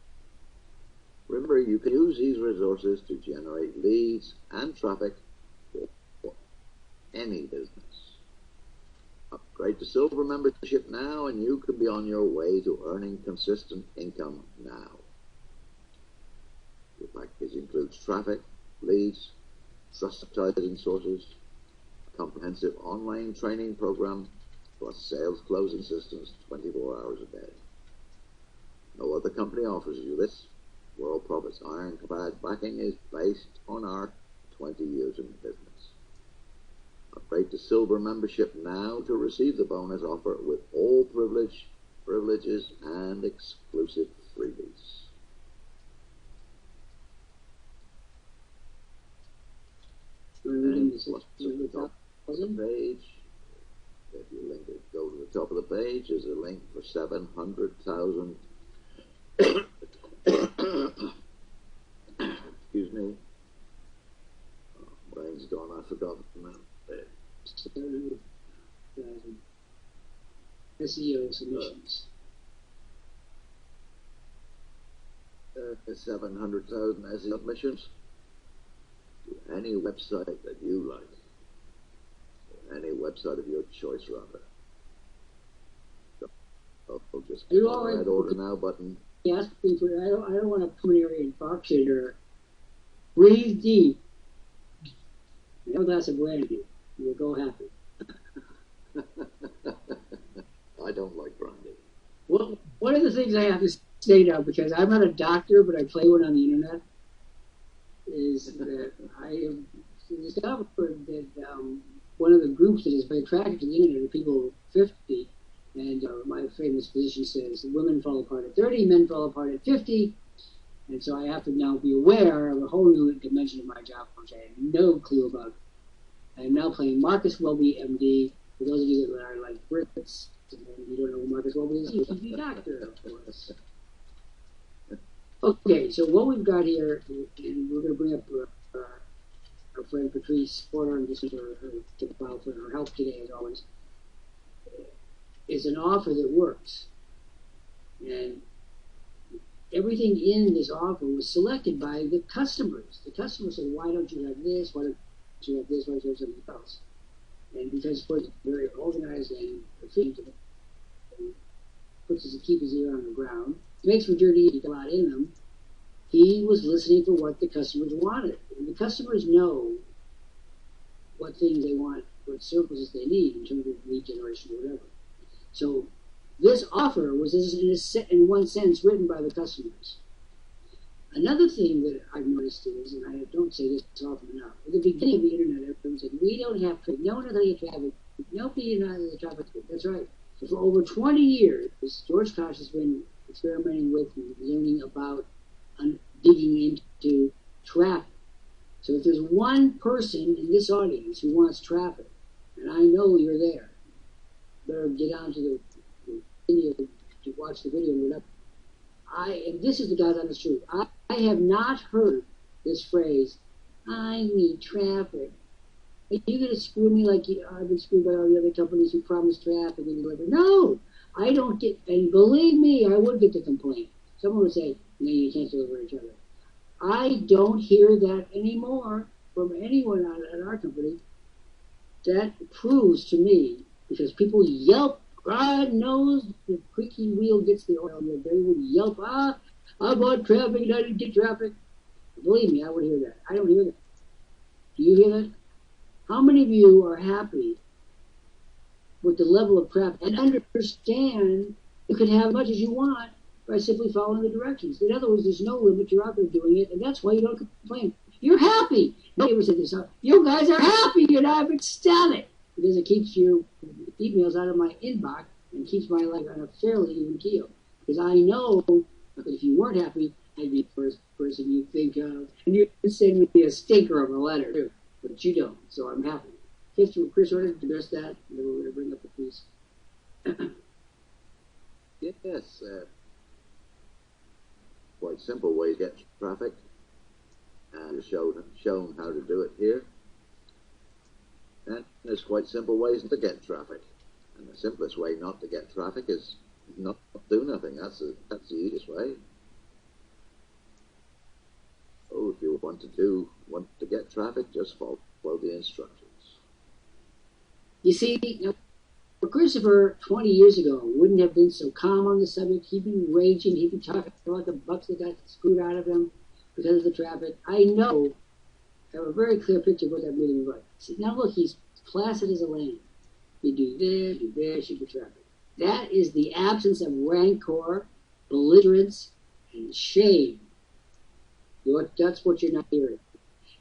Remember, you can use these resources to generate leads and traffic for any business. Upgrade to silver membership now and you can be on your way to earning consistent income now. Your package includes traffic, leads, trusted advertising sources, a comprehensive online training program, plus sales closing systems 24 hours a day. No other company offers you this. Worldprofit's ironclad backing is based on our 20 years in business. Upgrade to silver membership now to receive the bonus offer with all privileges and exclusive freebies. And the top of the page, if you link it, go to the top of the page, there's a link for 700,000 excuse me. Oh, brain's gone, I forgot now. 700,000 SEO submissions. 700,000 SEO submissions to any website that you like, or any website of your choice, rather. So, I'll just click on the red Order Now button. Ask people, I don't want a pulmonary infarction or breathe deep. Have a glass of brandy. You'll go happy. I don't like brandy. Well, one of the things I have to say now, because I'm not a doctor, but I play one on the internet, is that I have discovered that one of the groups that is very attracted to the internet are people 50. And my famous physician says women fall apart at 30, men fall apart at 50. And so I have to now be aware of a whole new dimension of my job, which I had no clue about. I am now playing Marcus Welby, MD. For those of you that are like Brits, and you don't know who Marcus Welby is, he's the doctor, of course. Okay, so what we've got here, and we're going to bring up our friend Patrice Porter, and just for her help today, as always, is an offer that works. And everything in this offer was selected by the customers. The customers said, why don't you have this? Why don't you have this? Why don't you have something else? And because it's very organized and efficient, and puts his keep his ear on the ground, makes for dirty to go out in them, he was listening for what the customers wanted. And the customers know what things they want, what services they need in terms of lead generation or whatever. So This offer was, in one sense, written by the customers. Another thing that I've noticed is, and I don't say this often enough, at the beginning of the internet, everyone said, we don't have traffic. No one knows how to get traffic. Nobody knows how to get traffic. That's right. So for over 20 years, George Koch has been experimenting with and learning about digging into traffic. So if there's one person in this audience who wants traffic, and I know you're there, better get on to the video to watch the video and whatever. And this is the God's honest truth. I have not heard this phrase, I need traffic. Are you going to screw me like I've been screwed by all the other companies who promise traffic and deliver? No, I don't get, and believe me, I would get the complaint. Someone would say, no, you can't deliver each other. I don't hear that anymore from anyone at our company. That proves to me, because people yelp, God knows the creaky wheel gets the oil. They would yelp, I bought traffic and I didn't get traffic. Believe me, I would hear that. I don't hear that. Do you hear that? How many of you are happy with the level of traffic and understand you can have as much as you want by simply following the directions? In other words, there's no limit. You're out there doing it, and that's why you don't complain. You're happy. Nobody ever said this. You guys are happy, and I'm ecstatic because it keeps your emails out of my inbox and keeps my life on a fairly even keel. Because I know that if you weren't happy, I'd be the first person you think of, and you'd send me a stinker of a letter too. But you don't, so I'm happy. Chris ordered to address that, and then we're going to bring up the piece. Yes, quite simple way to get traffic, and we've shown how to do it here. And there's quite simple ways to get traffic, and the simplest way not to get traffic is not do nothing. That's the easiest way. Oh, if you want to get traffic, just follow the instructions. You see, for Christopher 20 years ago wouldn't have been so calm on the subject. He'd been raging. He'd been talking about the bucks that got screwed out of him because of the traffic. I know, I have a very clear picture of what that meeting was like. See, now look, he's placid as a lamb. You do this, you get traffic. That is the absence of rancor, belligerence, and shame. That's what you're not hearing.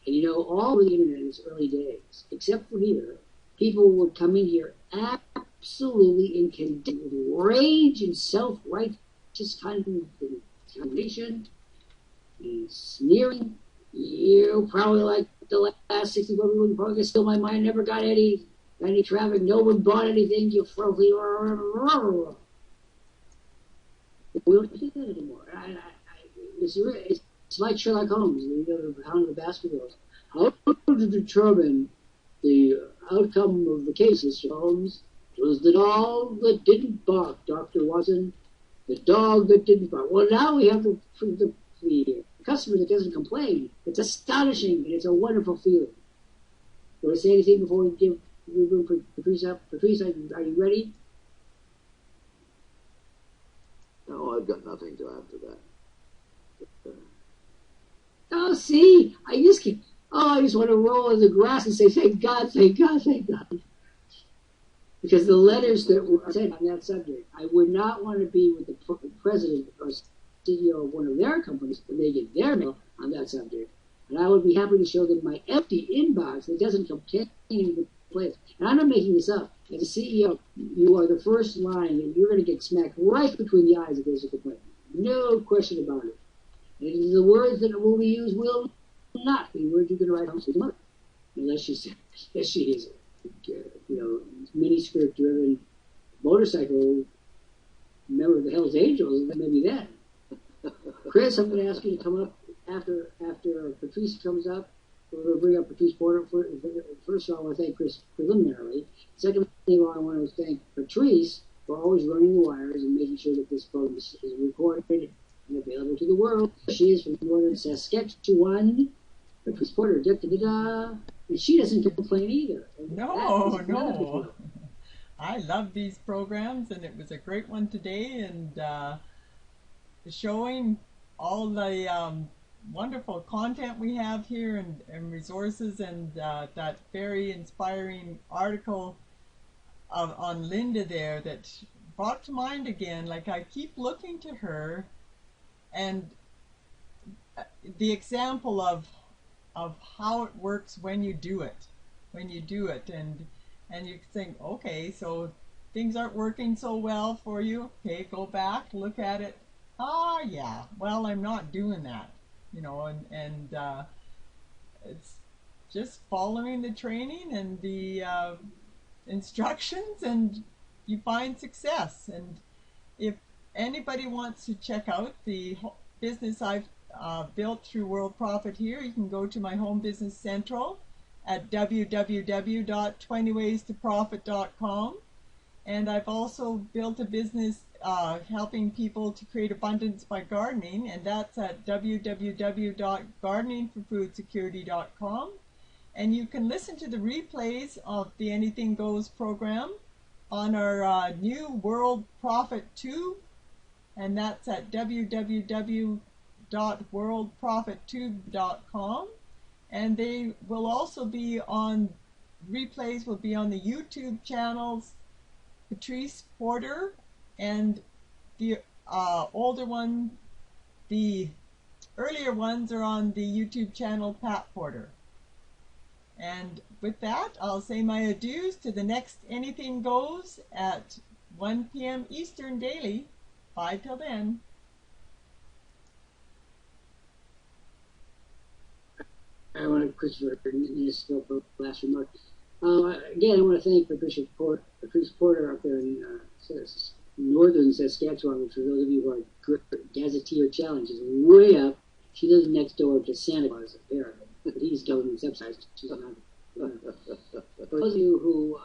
And you know, all over the internet in its early days, except for here, people would come in here absolutely in rage and self-righteous condemnation and sneering. You probably like the last 64 people in probably still my mind never got any traffic. No one bought anything. You filthy. We don't do that anymore. It's like Sherlock Holmes, the Hound of the Baskervilles. How to determine the outcome of the case, Mr. Holmes? It was the dog that didn't bark, Dr. Watson. The dog that didn't bark. Well, now we have the customer that doesn't complain. It's astonishing, and it's a wonderful feeling. You want to say anything before we give room for Patrice up? Patrice, are you ready? No, I've got nothing to add to that. Oh, see, I just want to roll in the grass and say, thank God, thank God, thank God. Because the letters that were sent on that subject, I would not want to be with the president or CEO of one of their companies when they get their mail on that subject. And I would be happy to show them my empty inbox that doesn't contain the place. And I'm not making this up. As a CEO, you are the first line, and you're going to get smacked right between the eyes if there's a complaint. No question about it. And the words that will be used will not be words you're going to write home to the mother, unless she is miniskirt-driven motorcycle member of the Hells Angels. Maybe that. Chris, I'm going to ask you to come up after Patrice comes up. We're going to bring up Patrice Porter. First of all, I want to thank Chris preliminarily. Second thing, I want to thank Patrice for always running the wires and making sure that this program is recorded and available to the world. She is from northern Saskatchewan. Patrice Porter, and she doesn't complain either. No. I love these programs, and it was a great one today, and showing all the wonderful content we have here and resources, and that very inspiring article on Linda there that brought to mind again. Like, I keep looking to her, and the example of how it works when you do it, and you think, okay, so things aren't working so well for you. Okay, go back, look at it. Ah, yeah. Well, I'm not doing that, and it's just following the training and the instructions, and you find success. And if anybody wants to check out the business I've built through Worldprofit here, you can go to my Home Business Central at www.20waystoprofit.com. And I've also built a business helping people to create abundance by gardening, and that's at www.gardeningforfoodsecurity.com. And you can listen to the replays of the Anything Goes program on our new Worldprofit 2, and that's at www.worldprofittube.com. And they will also be on, replays will be on the YouTube channels Patrice Porter, and the older one, the earlier ones are on the YouTube channel Pat Porter. And with that, I'll say my adieus to the next Anything Goes at 1 p.m. Eastern daily. Bye till then. I want to, Christopher, just go for the last remark. Again, I want to thank Patrice Porter up there in northern Saskatchewan, which for those of you who are good gazetteer challenges, way up. She lives next door to Santa Claus, apparently, but he's government subsidized. She's not. For those of you who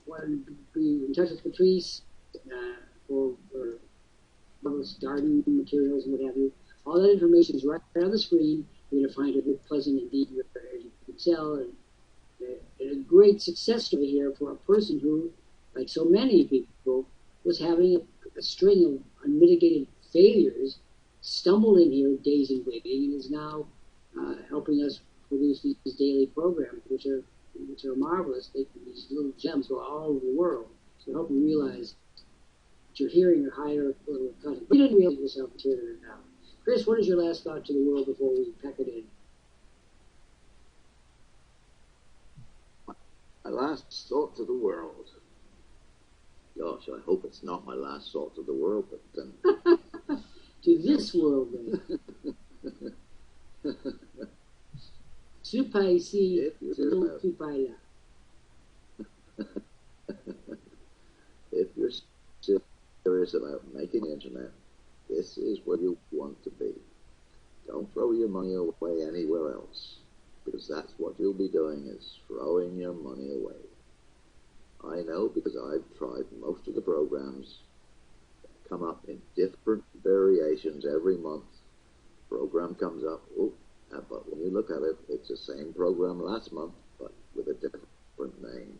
want to be in touch with Patrice for garden materials and what have you, all that information is right on the screen. You're going to find a good, pleasant indeed you can sell, and a great success story here for a person who, like so many people, was having a string of unmitigated failures, stumbled in here days in waiting, and is now helping us produce these daily programs, which are marvelous. These little gems go all over the world. So I hope you realize that you're hearing a higher level of content. But you didn't realize yourself until now. Chris, what is your last thought to the world before we pack it in? My last thought to the world. Gosh, I hope it's not my last thought to the world, but to this world, then. Supai ici, don't supai là. If you're serious about making the internet, this is where you want to be. Don't throw your money away anywhere else, because that's what you'll be doing, is throwing your money away. I know, because I've tried most of the programs that come up in different variations every month. Program comes up, but when you look at it, it's the same program last month, but with a different name.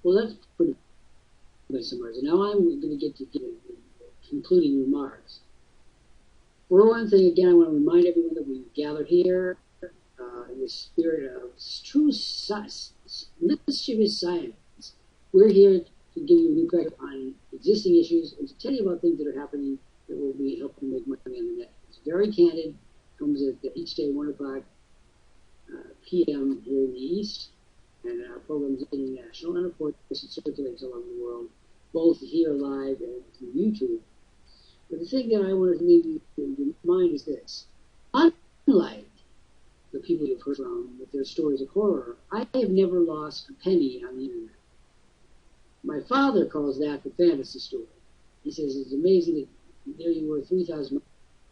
Well, that's pretty good summary. Now I'm going to get to concluding remarks. For one thing, again, I want to remind everyone that we gathered here in the spirit of true mischievous science. We're here to give you a new perspective on existing issues and to tell you about things that are happening that will be helping make money on the net. It's very candid. Comes at each day 1 o'clock p.m. here in the East, and our program is international, and of course it circulates all over the world, both here live and through YouTube. But the thing that I want to leave you in mind is this: unlike the people you've heard from with their stories of horror, I have never lost a penny on the internet. My father calls that the fantasy story. He says it's amazing that there you were 3,000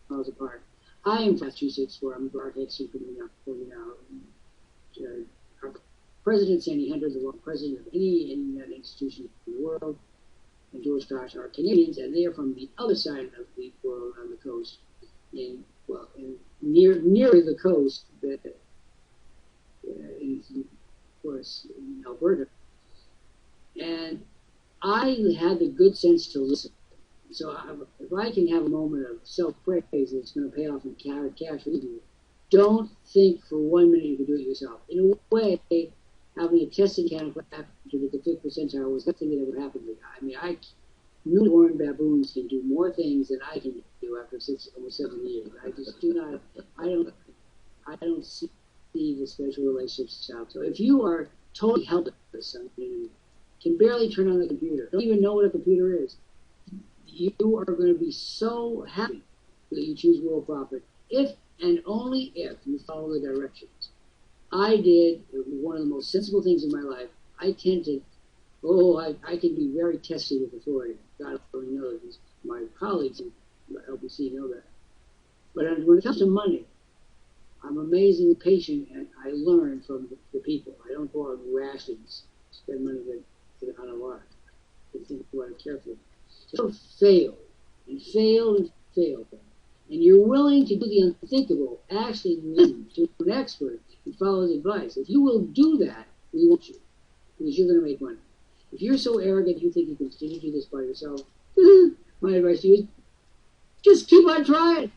miles apart. I am from Massachusetts, where I'm architecture pointing out. Our president, Sandy Hunter, the president of any internet institution in the world, and George Koch are Canadians, and they are from the other side of the world on the coast, near the coast, of course, in Alberta. And I had the good sense to listen. So if I can have a moment of self-praise that's going to pay off in cash for you, don't think for 1 minute you can do it yourself. In a way, having a tested mechanical that the 5th percentile was nothing that ever happened to me. I mean, I newborn baboons can do more things than I can do after almost 7 years. I just do not. I don't see the special relationships out. So if you are totally helpless and can barely turn on the computer, don't even know what a computer is, you are going to be so happy that you choose Worldprofit if and only if you follow the directions. I did one of the most sensible things in my life. I tend to, I can be very testy with authority. God only knows. My colleagues in LPC know that. But when it comes to money, I'm amazingly patient, and I learn from the people. I don't go out and rashly spend money on a lark. I think about it carefully. So fail, and fail, and fail. And you're willing to do the unthinkable, actually listen to an expert and follow his advice. If you will do that, we want you, because you're going to make money. If you're so arrogant you think you can continue to do this by yourself, my advice to you is just keep on trying.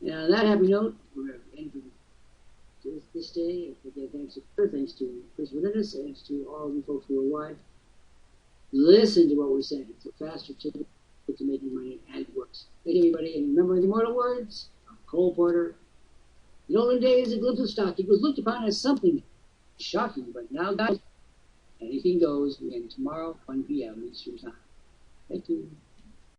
And on that happy note, we're going to end this day. Again, thanks to Chris Menendez, thanks to all of you folks worldwide. Listen to what we're saying. It's a faster ticket to making money, and it works. Thank you, everybody, and remember the immortal words of Cole Porter. In olden days, a glimpse of stock was looked upon as something shocking, but now, guys, anything goes. We end tomorrow, 1 p.m. Eastern Time. Thank you.